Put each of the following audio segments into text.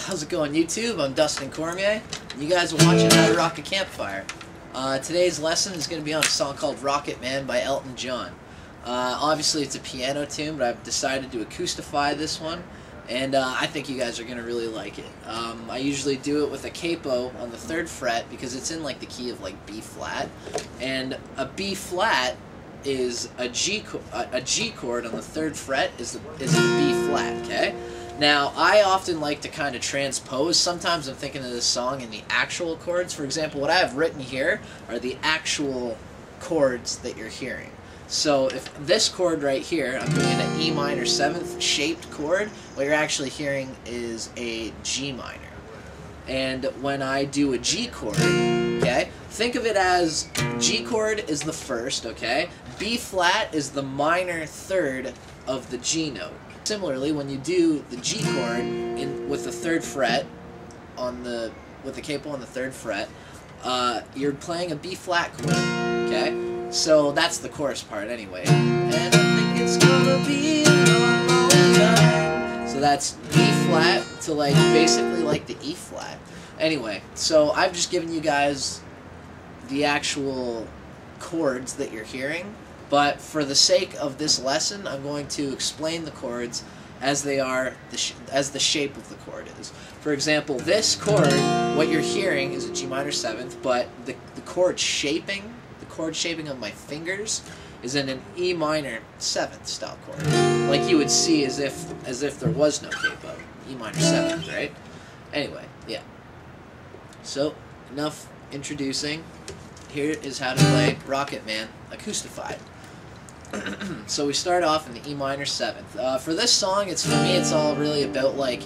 How's it going, YouTube? I'm Dustin Cormier. You guys are watching How to Rock a Campfire. Today's lesson is going to be on a song called Rocketman by Elton John. Obviously it's a piano tune, but I've decided to acoustify this one, and I think you guys are going to really like it. I usually do it with a capo on the 3rd fret because it's in like the key of like B flat, and a B flat is a G chord on the 3rd fret is in B flat, okay? Now, I often like to kind of transpose. Sometimes I'm thinking of this song in the actual chords. For example, what I have written here are the actual chords that you're hearing. So if this chord right here, I'm doing an E minor 7th shaped chord, what you're actually hearing is a G minor. And when I do a G chord, okay, think of it as G chord is the 1st, okay? B flat is the minor 3rd of the G note. Similarly, when you do the G chord with the 3rd fret with the capo on the 3rd fret, you're playing a B flat chord. Okay, so that's the chorus part anyway. And I think it's gonna be a long, long time. So that's B flat to like basically like the E flat. Anyway, so I've just given you guys the actual chords that you're hearing. But for the sake of this lesson, I'm going to explain the chords as they are, as the shape of the chord is. For example, this chord, what you're hearing is a G minor 7th, but the chord shaping of my fingers is in an E minor 7th style chord, like you would see as if there was no capo, E minor 7th, right? Anyway, yeah. So enough introducing. Here is how to play Rocketman Acoustified. So we start off in the E minor 7th. For this song, for me, it's all really about like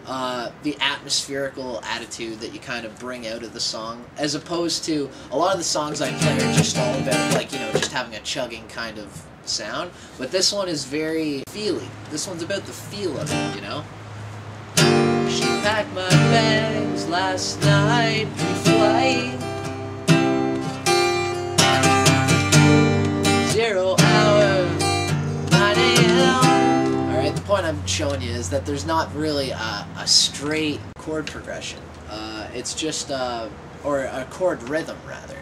the atmospherical attitude that you kind of bring out of the song, as opposed to a lot of the songs I play are just all about like, you know, just having a chugging kind of sound. But this one is very feely. This one's about the feel of it, you know. She packed my bags last night pre-flight. 0 hour, 9 a.m. Alright, the point I'm showing you is that there's not really a straight chord progression. It's just, or a chord rhythm rather.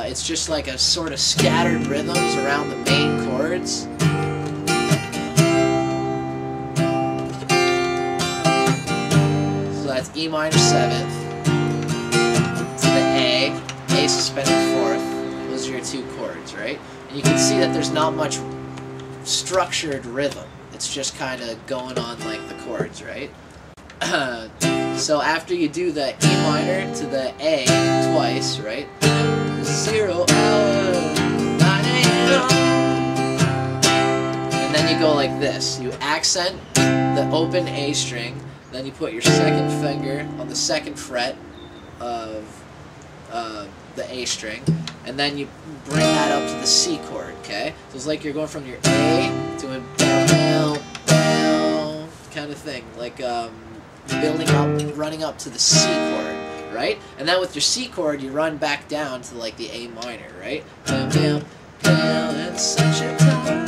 It's just like a sort of scattered rhythms around the main chords. So that's E minor 7th to the A suspended 4th. Those are your 2 chords, right? And you can see that there's not much structured rhythm. It's just kind of going on like the chords, right? So after you do the E minor to the A twice, right? 0 hour, 9 a.m. And then you go like this. You accent the open A string, then you put your 2nd finger on the 2nd fret of the A string, and then you bring that up to the C chord, okay? So it's like you're going from your A to a down, down kind of thing, like building up, running up to the C chord, right? And then with your C chord, you run back down to like the A minor, right? Down, down, down, and such a time.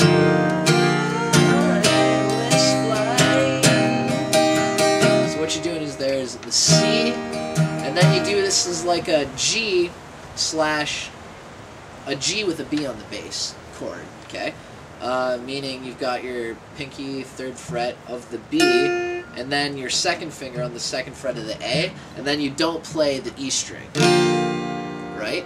So what you're doing is there's the C, and then you do this as like a G slash a G with a B on the bass chord, okay? Meaning you've got your pinky 3rd fret of the B, and then your 2nd finger on the 2nd fret of the A, and then you don't play the E string, right?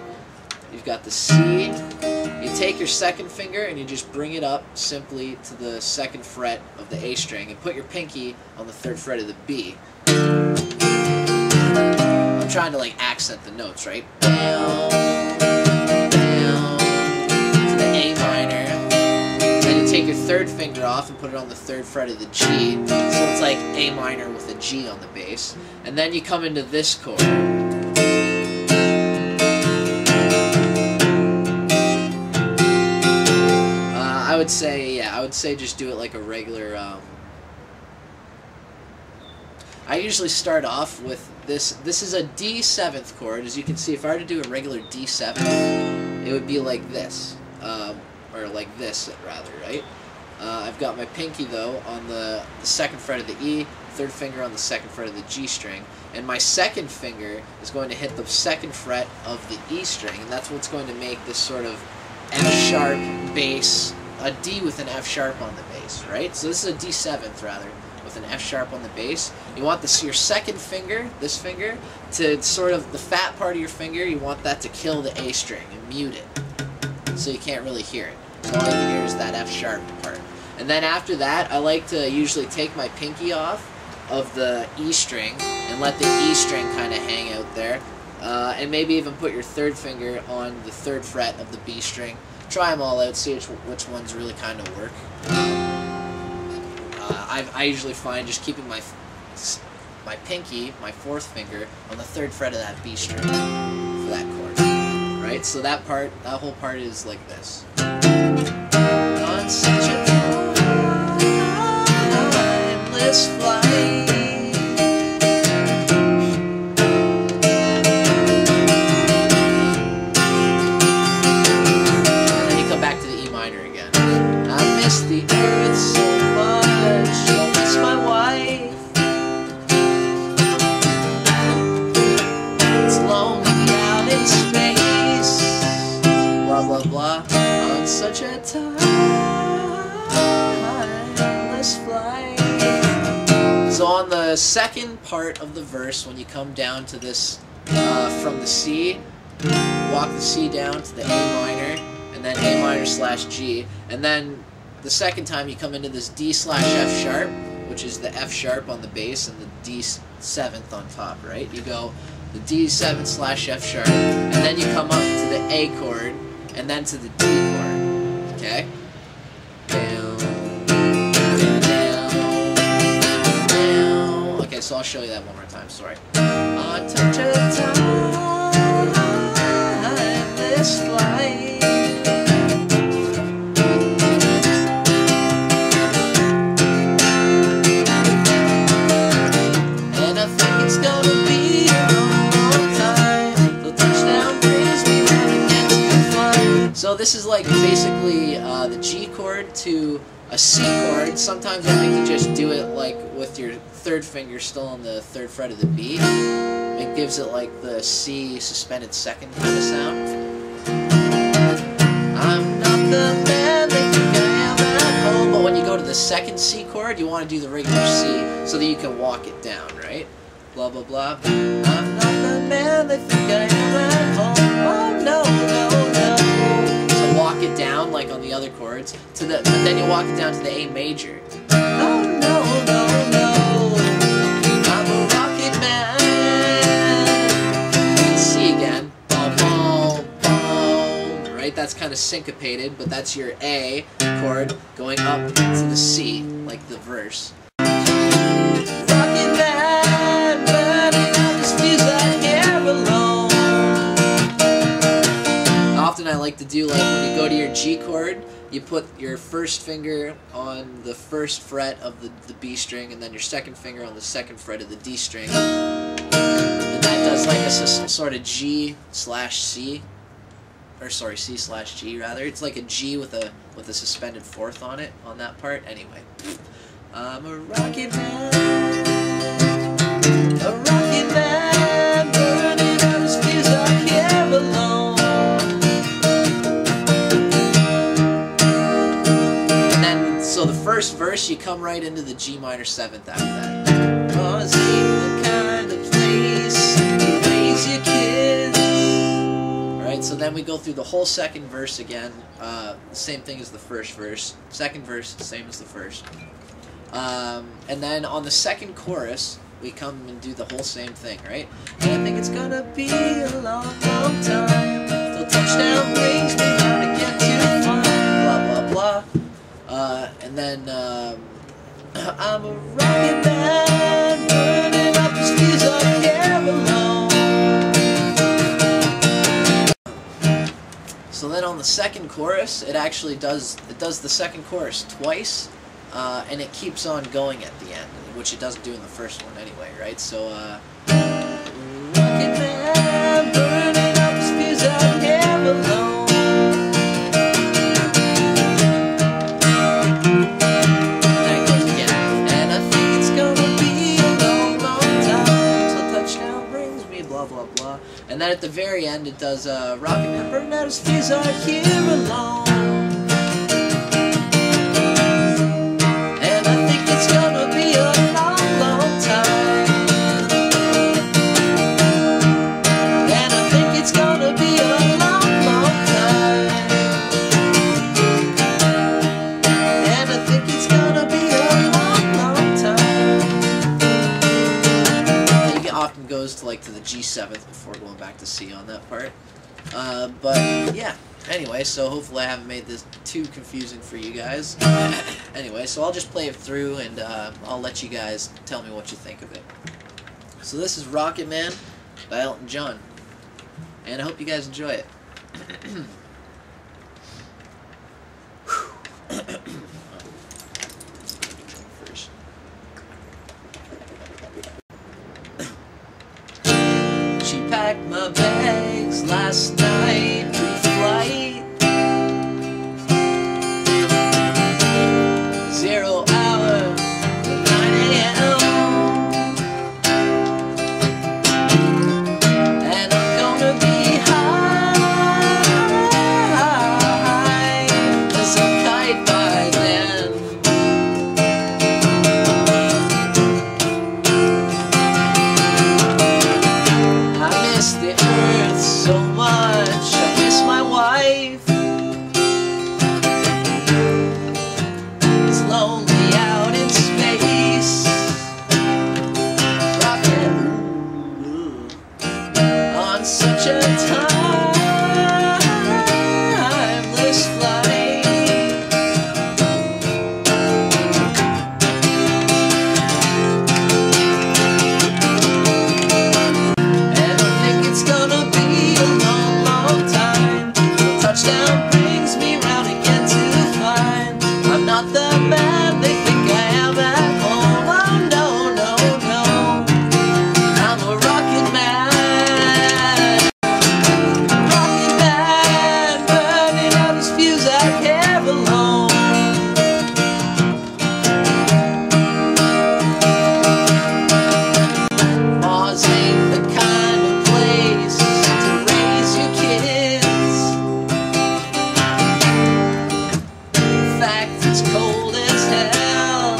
You've got the C, you take your 2nd finger and you just bring it up simply to the 2nd fret of the A string, and put your pinky on the 3rd fret of the B. I'm trying to like accent the notes, right? Down, down, to the A minor. Then you take your 3rd finger off and put it on the 3rd fret of the G. So it's like A minor with a G on the bass. And then you come into this chord. I would say just do it like a regular, I usually start off with this. This is a D 7th chord. As you can see, if I were to do a regular D 7th, it would be like this, or like this rather, right? I've got my pinky though on the 2nd fret of the E, third finger on the second fret of the G string, and my second finger is going to hit the second fret of the E string, and that's what's going to make this sort of F sharp bass, a D with an F sharp on the bass, right? So this is a D7th rather, with an F sharp on the bass. You want this, your second finger, this finger, to sort of, the fat part of your finger, you want that to kill the A string and mute it, so you can't really hear it. So all you can hear is that F sharp part. And then after that, I like to usually take my pinky off of the E string and let the E string kind of hang out there. And maybe even put your third finger on the third fret of the B string. Try them all out, see which ones really kind of work. I usually find just keeping my pinky, my fourth finger, on the third fret of that B string for that chord. Right? So that whole part is like this. On such a timeless flight. And then you come back to the E minor again. I miss the earth so much, I miss my wife. It's lonely out in space. Blah blah blah. On such a timeless flight. So on the second part of the verse, when you come down to this, from the C, walk the C down to the A minor, and then A minor slash G, and then the second time you come into this D slash F sharp, which is the F sharp on the bass and the D7th on top, right? You go the D7 slash F sharp, and then you come up to the A chord, and then to the D chord, okay? Down, down, down. Okay, so I'll show you that one more time, sorry. On such a timeless flight. And I think it's gonna be a long time till touchdown brings me round again to the fun. So this is like basically the G chord to a C chord. Sometimes I like to just do it like with your third finger still on the third fret of the B. It gives it like the C suspended second kind of sound. I'm not the man they think I am at home. But when you go to the second C chord, you want to do the regular C so that you can walk it down, right? Blah blah blah. I'm not the man they think I am at home. Oh no, no, no. So walk it down like on the other chords to the, but then you walk it down to the A major. Oh no, no, no. I'm a Rocketman. And C again. Boom, boom, boom. Right? That's kind of syncopated, but that's your A chord going up to the C, like the verse. Rocketman, burning up this feels like air alone. Often I like to do like when you go to your G chord, you put your first finger on the first fret of the B string, and then your second finger on the second fret of the D string. And that does like a sort of G slash C, or sorry, C slash G rather. It's like a G with a suspended fourth on it, on that part. Anyway, I'm a Rocketman, burning out his fears like air alone. So the first verse, you come right into the G minor 7th after that. Oh, is the kind of place to raise your kids? Alright, so then we go through the whole second verse again. The same thing as the first verse. Second verse, same as the first. And then on the second chorus, we come and do the whole same thing, right? And I think it's gonna be a long, long time till touchdown brings me round again to fun. Blah, blah, blah. And then, I'm a Rocketman, burning up his fears like air alone. So then on the second chorus, it actually does the second chorus twice, and it keeps on going at the end, which it doesn't do in the first one anyway, right? So, Rocketman, burning up his fears like air alone. There it goes again. And I think it's gonna be And then at the very end it does Rocketman burning out his fuse out here alone. And I think it's gonna be a long, long time. And I think it's gonna be a long, long time. And I think it's gonna be a long, long time. He often goes to the G7th before going back to C on that part. But yeah, anyway, so hopefully I haven't made this too confusing for you guys. Anyway, so I'll just play it through and I'll let you guys tell me what you think of it. So this is Rocketman by Elton John, and I hope you guys enjoy it. She packed my bags last night pre-flight. 0 hour at 9 a.m. And I'm gonna be high as a kite by then. I miss the earth so much, I miss my wife. It's lonely out in space. Rocket on such a timeless flight. And I think it's gonna be a long, long time. The touchdown brings me round again to find I'm not the man they think I am at home. Oh no, no, no, I'm a rocket man. Rocket man, burning out his fuse out here alone. Mars ain't the kind of place to raise your kids. In fact, it's cold as hell,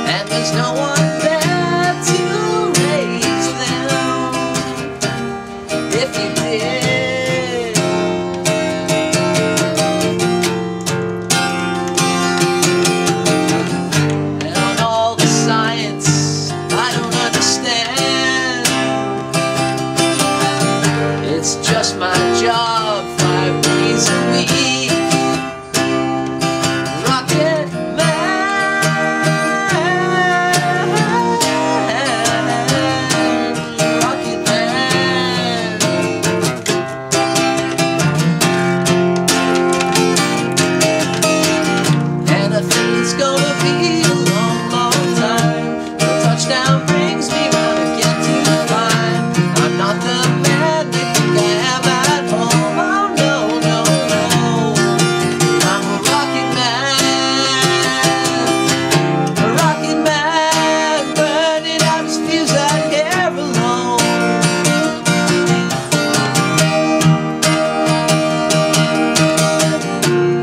and there's no one there to raise them if you did. And on all the science I don't understand, it's just my job 5 days a week. Rocket man, rocket man. And I think it's gonna be a long, long time. The touchdown brings me round again to find I'm not the man they think I am at home. Oh no, no, no, I'm a rocket man, burning out his fuse out here alone.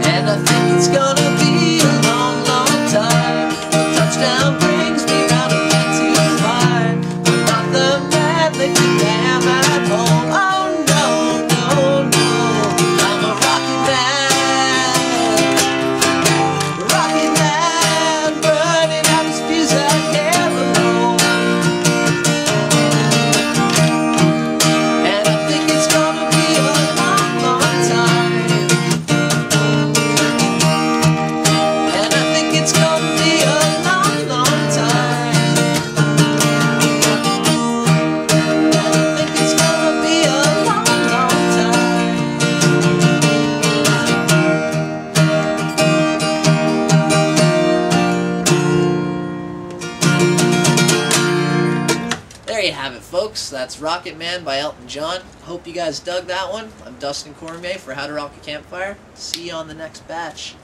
And I think it's gonna be a long, long time. The touchdown brings me round again to find I'm not the man they think I am at home. Oh no, no, no, I'm a rocket man, burning out his fuse out here alone. And I think it's gonna be a long, long time. And I think it's gonna be a long, long time. And I think it's gonna be a long, long time. There you have it, folks. That's Rocketman by Elton John. Hope you guys dug that one. I'm Dustin Cormier for How to Rock a Campfire. See you on the next batch.